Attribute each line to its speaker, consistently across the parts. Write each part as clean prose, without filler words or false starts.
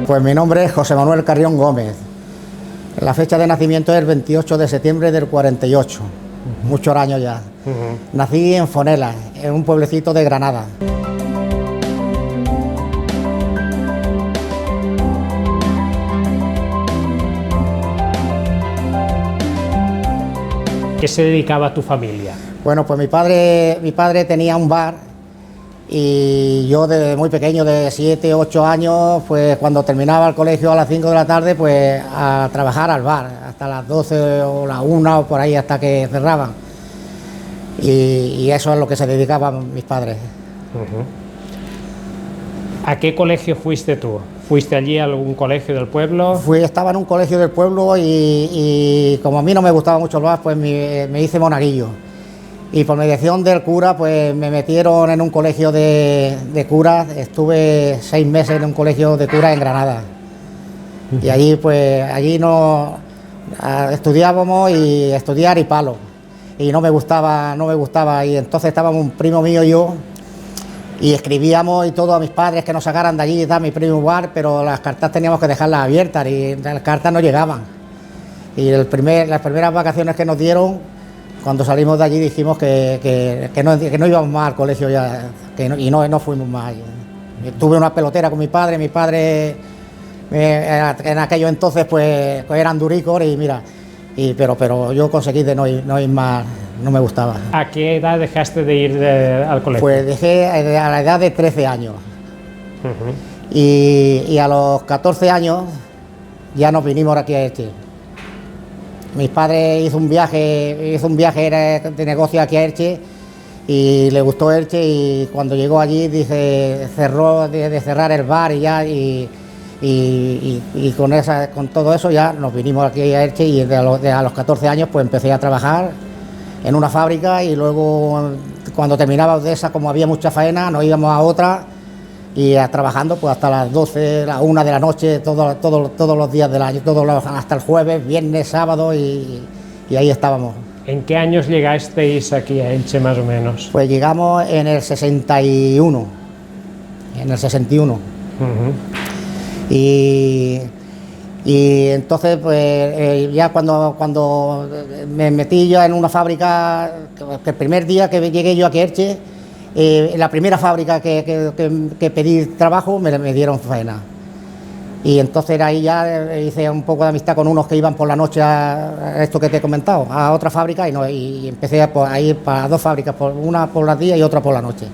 Speaker 1: Pues mi nombre es José Manuel Carrión Gómez. La fecha de nacimiento es el 28 de septiembre del 48, muchos años ya. Nací en Fonela, en un pueblecito de Granada.
Speaker 2: ¿Qué se dedicaba a tu familia?
Speaker 1: Bueno, pues mi padre tenía un bar. Y yo desde muy pequeño, de 7, 8 años, pues cuando terminaba el colegio a las 5 de la tarde, pues a trabajar al bar, hasta las 12 o las 1 o por ahí hasta que cerraban. Y eso es lo que se dedicaban mis padres.
Speaker 2: ¿A qué colegio fuiste tú? ¿Fuiste allí a algún colegio del pueblo?
Speaker 1: Estaba en un colegio del pueblo y como a mí no me gustaba mucho el bar, pues me hice monaguillo. Y por mediación del cura, pues me metieron en un colegio de curas. Estuve 6 meses en un colegio de curas en Granada. Y allí, pues, estudiábamos y estudiar y palo. Y no me gustaba. Y entonces estábamos un primo mío y yo, y escribíamos y todo a mis padres que nos sacaran de allí y tal, mi primo igual, pero las cartas teníamos que dejarlas abiertas y las cartas no llegaban. Y las primeras vacaciones que nos dieron, cuando salimos de allí dijimos que no íbamos más al colegio ya, y no fuimos más. Tuve una pelotera con mi padre en aquellos entonces pues eran duricos y mira, pero yo conseguí de no ir más, no me gustaba.
Speaker 2: ¿A qué edad dejaste de ir al colegio?
Speaker 1: Pues dejé a la edad de 13 años. Y a los 14 años ya nos vinimos aquí a Elche. Mi padre hizo un viaje de negocio aquí a Elche y le gustó Elche, y cuando llegó allí cerró de cerrar el bar y con todo eso ya nos vinimos aquí a Elche, y a los 14 años pues empecé a trabajar en una fábrica, y luego cuando terminábamos de esa, como había mucha faena, nos íbamos a otra y trabajando pues hasta las 12, la 1 de la noche, todos los días del año, hasta el jueves, viernes, sábado, y ahí estábamos.
Speaker 2: ¿En qué años llegasteis aquí a Elche más o menos?
Speaker 1: Pues llegamos en el 61. Y entonces pues ya cuando me metí yo en una fábrica, que el primer día que llegué yo aquí a Elche, la primera fábrica que pedí trabajo me dieron faena, y entonces ahí ya hice un poco de amistad con unos que iban por la noche a esto que te he comentado, a otra fábrica, y empecé a ir para 2 fábricas, una por los días y otra por la noche.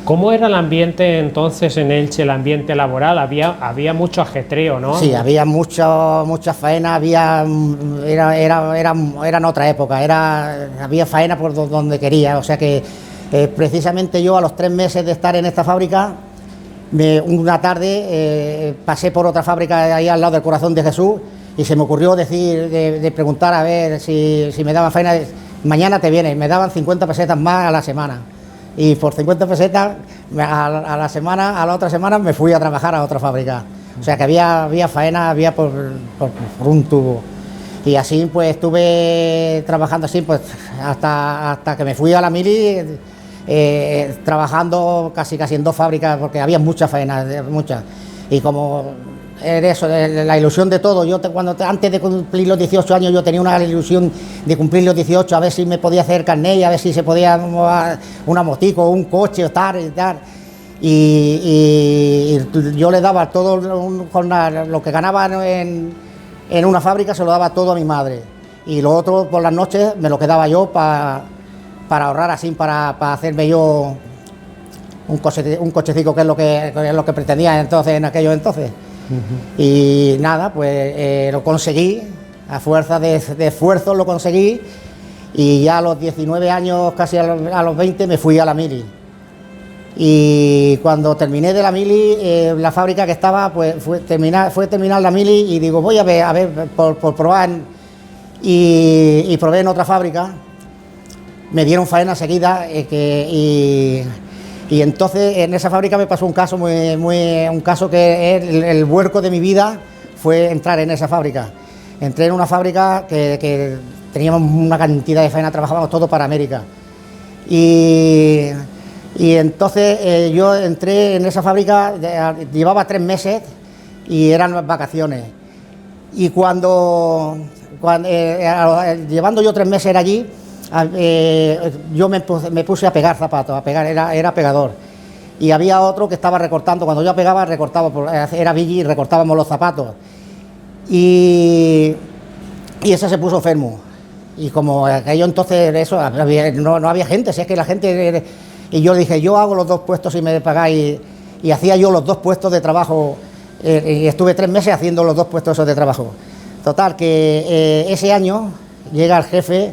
Speaker 2: ¿Cómo era el ambiente entonces en Elche, el ambiente laboral? Había mucho ajetreo, ¿no?
Speaker 1: Sí, había mucha faena, era en otra época, había faena por donde quería, o sea que precisamente yo a los 3 meses de estar en esta fábrica, una tarde pasé por otra fábrica ahí al lado del Corazón de Jesús, y se me ocurrió de preguntar a ver si me daban faena. Mañana te vienes, me daban 50 pesetas más a la semana, y por 50 pesetas a la otra semana me fui a trabajar a otra fábrica. O sea que había faena, había por un tubo. Y así pues estuve trabajando así pues hasta que me fui a la mili, trabajando casi en 2 fábricas, porque había mucha faena, mucha. Y como era eso, la ilusión de todo, antes de cumplir los 18 años yo tenía una ilusión de cumplir los 18, a ver si me podía hacer carnet, y a ver si se podía una motico, un coche o tal y tal. Y yo le daba todo lo que ganaba en una fábrica, se lo daba todo a mi madre, y lo otro por las noches me lo quedaba yo para ahorrar, así para hacerme yo un cochecito, que es lo que pretendía entonces, en aquellos entonces. Y nada, pues lo conseguí, a fuerza de esfuerzo lo conseguí, y ya a los 19 años, casi a los 20, me fui a la mili. Y cuando terminé de la mili, la fábrica que estaba, pues fue terminar la mili y digo, voy a ver por probar. Y probé en otra fábrica, me dieron faena seguida y entonces en esa fábrica me pasó un caso un caso que es el vuelco de mi vida, fue entrar en esa fábrica. Entré en una fábrica que teníamos una cantidad de faena, trabajábamos todo para América. Y entonces yo entré en esa fábrica, llevaba 3 meses y eran vacaciones. Y llevando yo 3 meses allí, yo me puse a pegar zapatos, era pegador. Y había otro que estaba recortando, cuando yo pegaba, era Billy y recortábamos los zapatos. Y ese se puso enfermo. Y como aquello entonces, no había gente, si es que la gente... Y yo dije, yo hago los 2 puestos y me pagáis. Y hacía yo los 2 puestos de trabajo, y estuve 3 meses haciendo los 2 puestos esos de trabajo. Total, que ese año llega el jefe,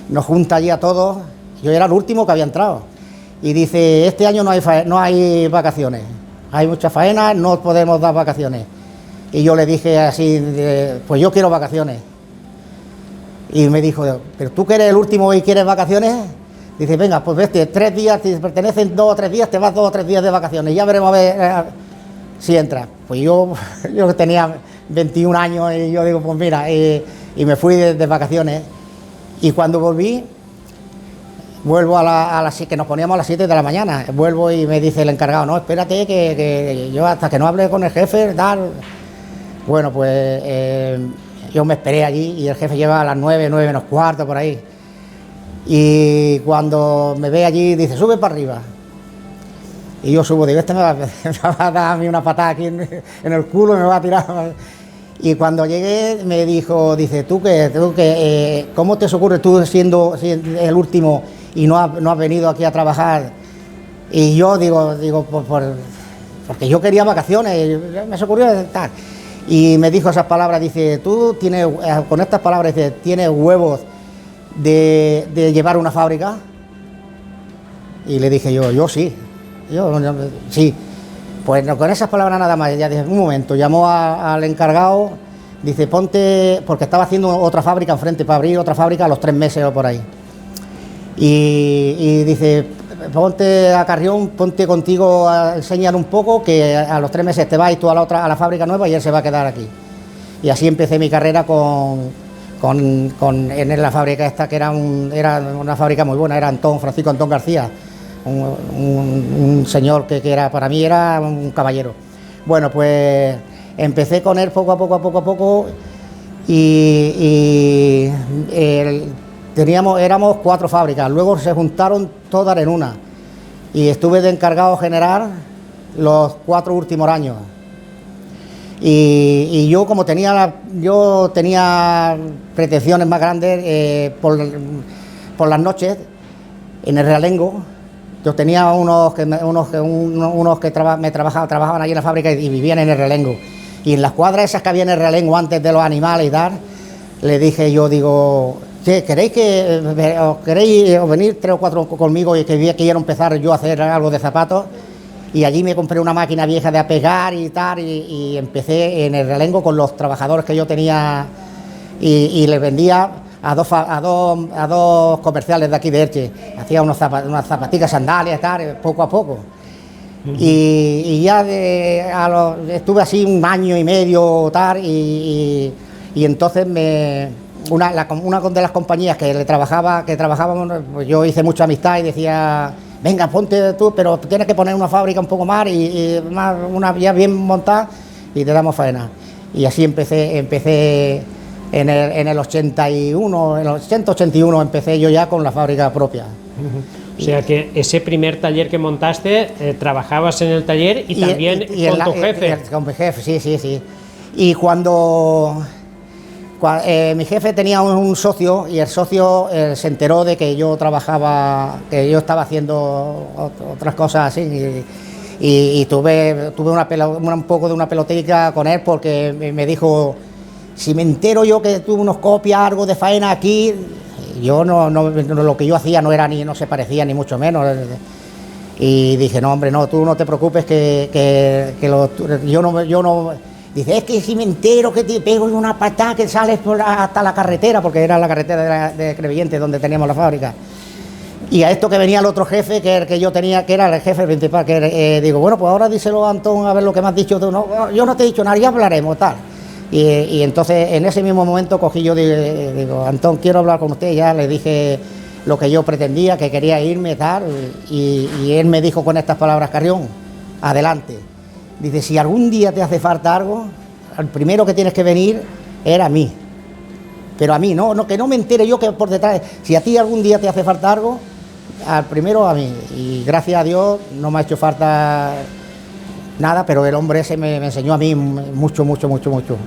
Speaker 1: nos junta allí a todos, yo era el último que había entrado, y dice, este año no hay vacaciones, hay mucha faena, no podemos dar vacaciones. Y yo le dije así, pues yo quiero vacaciones. Y me dijo, pero tú que eres el último y quieres vacaciones, dice, venga, pues vete, 3 días, si pertenecen 2 o 3 días, te vas 2 o 3 días de vacaciones, ya veremos a ver si entras. Pues yo tenía 21 años y yo digo, pues mira, y me fui de vacaciones. Y cuando volví, vuelvo a las que nos poníamos a las 7 de la mañana, vuelvo y me dice el encargado, no, espérate que yo hasta que no hable con el jefe, tal. Bueno, pues yo me esperé allí y el jefe lleva a las 9 menos cuarto, por ahí. Y cuando me ve allí, dice, sube para arriba. Y yo subo, digo, me va a dar a mí una patada aquí en el culo y me va a tirar. Y cuando llegué me dijo, dice, tú que ¿cómo te ocurre tú siendo el último y no has venido aquí a trabajar? Y yo digo porque yo quería vacaciones, me ocurrió estar. Y me dijo esas palabras, dice, tú tienes, con estas palabras, dice, ¿tienes huevos de llevar una fábrica? Y le dije yo sí, sí. Pues no, con esas palabras nada más, ya dije, un momento, llamó al encargado, dice, ponte, porque estaba haciendo otra fábrica enfrente, para abrir otra fábrica a los 3 meses o por ahí. Y dice, ponte a Carrión, ponte contigo, enséñale un poco, que a los 3 meses te vas y tú a la fábrica nueva y él se va a quedar aquí. Y así empecé mi carrera en la fábrica esta, que era una fábrica muy buena, era Francisco Antón García. Un señor que era, para mí era un caballero. Bueno, pues empecé con él poco a poco y éramos 4 fábricas, luego se juntaron todas en una y estuve de encargado general los 4 últimos años. Y yo, como tenía pretensiones más grandes por las noches en el Realengo. Yo tenía unos que trabajaban allí en la fábrica y vivían en el Realengo. Y en las cuadras esas que había en el Realengo antes de los animales y tal, le dije yo, digo, ¿queréis venir 3 o 4 conmigo y que quiero empezar yo a hacer algo de zapatos? Y allí me compré una máquina vieja de apegar y tal, y empecé en el Realengo con los trabajadores que yo tenía y les vendía a dos comerciales de aquí de Elche. Hacía unas zapatillas, sandalias, tal, poco a poco. Y ya estuve así 1 año y medio, tal, y entonces una de las compañías que trabajábamos, pues yo hice mucha amistad y decía, venga, ponte tú, pero tienes que poner una fábrica un poco más y una ya bien montada y te damos faena. Y así empecé en el 81, en el 80-81 empecé yo ya con la fábrica propia.
Speaker 2: O sea que ese primer taller que montaste, trabajabas en el taller y también con tu jefe.
Speaker 1: Con mi jefe, sí. Y cuando mi jefe tenía un socio y el socio se enteró de que yo trabajaba, que yo estaba haciendo otras cosas así y tuve un poco de una pelotica con él porque me dijo, si me entero yo que tú nos copias algo de faena aquí, yo no lo que yo hacía no se parecía ni mucho menos. Y dije, no, hombre, no, tú no te preocupes yo no... Dice, es que si me entero que te pego una patada que sales hasta la carretera, porque era la carretera de Crevillente donde teníamos la fábrica. Y a esto que venía el otro jefe, que yo tenía, que era el jefe principal, digo, bueno, pues ahora díselo a Antón a ver lo que me has dicho tú. No, yo no te he dicho nada, ya hablaremos, tal. Y entonces en ese mismo momento cogí yo, digo, Antón, quiero hablar con usted, ya le dije lo que yo pretendía, que quería irme, tal, y él me dijo con estas palabras, Carrión, adelante. Dice, si algún día te hace falta algo, el primero que tienes que venir era a mí. Pero a mí, no, que no me entere yo que por detrás, si a ti algún día te hace falta algo, al primero a mí. Y gracias a Dios no me ha hecho falta nada, pero el hombre ese me enseñó a mí mucho, mucho, mucho, mucho.